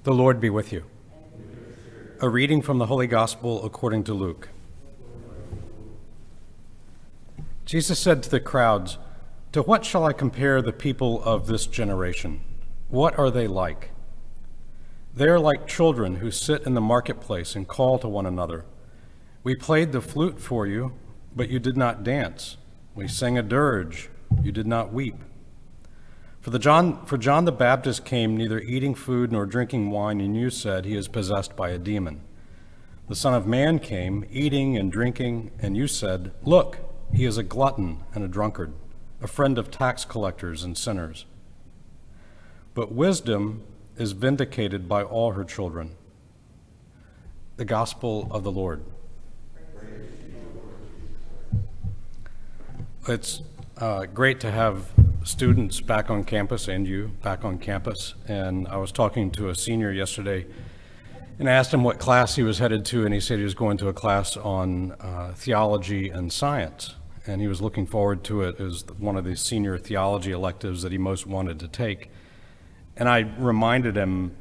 The Lord be with you. A reading from the Holy Gospel according to Luke. Jesus said to the crowds, "To what shall I compare the people of this generation? What are they like? They are like children who sit in the marketplace and call to one another. We played the flute for you, but you did not dance. We sang a dirge, you did not weep. For John the Baptist came neither eating food nor drinking wine, and you said he is possessed by a demon. The Son of Man came eating and drinking, and you said, 'Look, he is a glutton and a drunkard, a friend of tax collectors and sinners.' But wisdom is vindicated by all her children." The Gospel of the Lord. It's great to have students back on campus and you back on campus. And I was talking to a senior yesterday and asked him what class he was headed to, and he said he was going to a class on theology and science. And he was looking forward to it as one of the senior theology electives that he most wanted to take. And I reminded him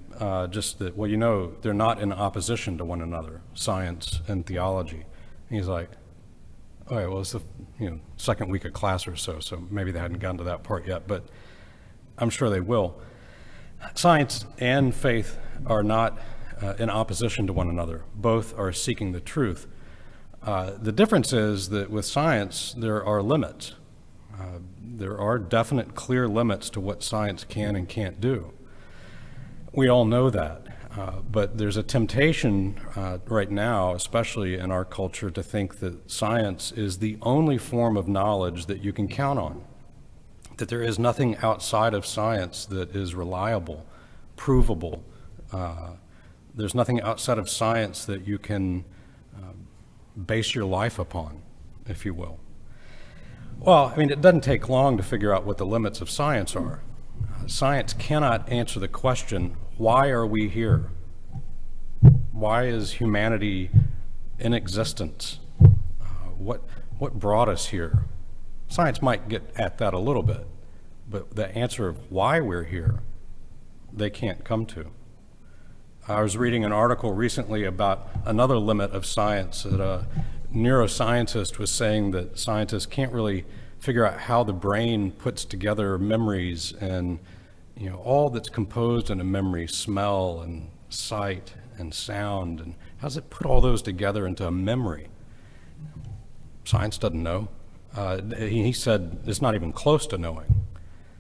just that, well, you know, they're not in opposition to one another, science and theology. And he's like, all right, well, it's the second week of class or so maybe they hadn't gotten to that part yet, but I'm sure they will. Science and faith are not in opposition to one another. Both are seeking the truth. The difference is that with science, there are limits. There are definite, clear limits to what science can and can't do. We all know that. But there's a temptation right now, especially in our culture, to think that science is the only form of knowledge that you can count on, that there is nothing outside of science that is reliable, provable. There's nothing outside of science that you can base your life upon, if you will. Well, I mean, it doesn't take long to figure out what the limits of science are. Science cannot answer the question, why are we here? Why is humanity in existence? What brought us here? Science might get at that a little bit, but the answer of why we're here, they can't come to. I was reading an article recently about another limit of science that a neuroscientist was saying that scientists can't really figure out how the brain puts together memories and all that's composed in a memory, smell and sight and sound, and how does it put all those together into a memory? Science doesn't know. He said it's not even close to knowing.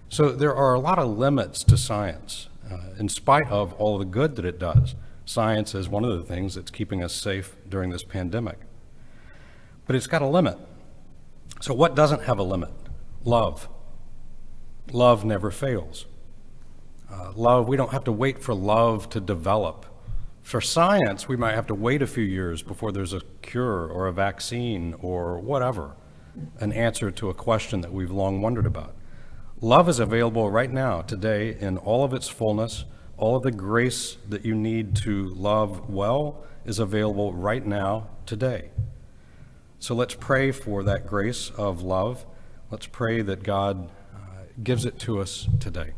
So there are a lot of limits to science. In spite of all the good that it does, science is one of the things that's keeping us safe during this pandemic. But it's got a limit. So what doesn't have a limit? Love. Love never fails. Love, we don't have to wait for love to develop. For science, we might have to wait a few years before there's a cure or a vaccine or whatever, an answer to a question that we've long wondered about. Love is available right now, today, in all of its fullness. All of the grace that you need to love well is available right now, today. So let's pray for that grace of love. Let's pray that God gives it to us today.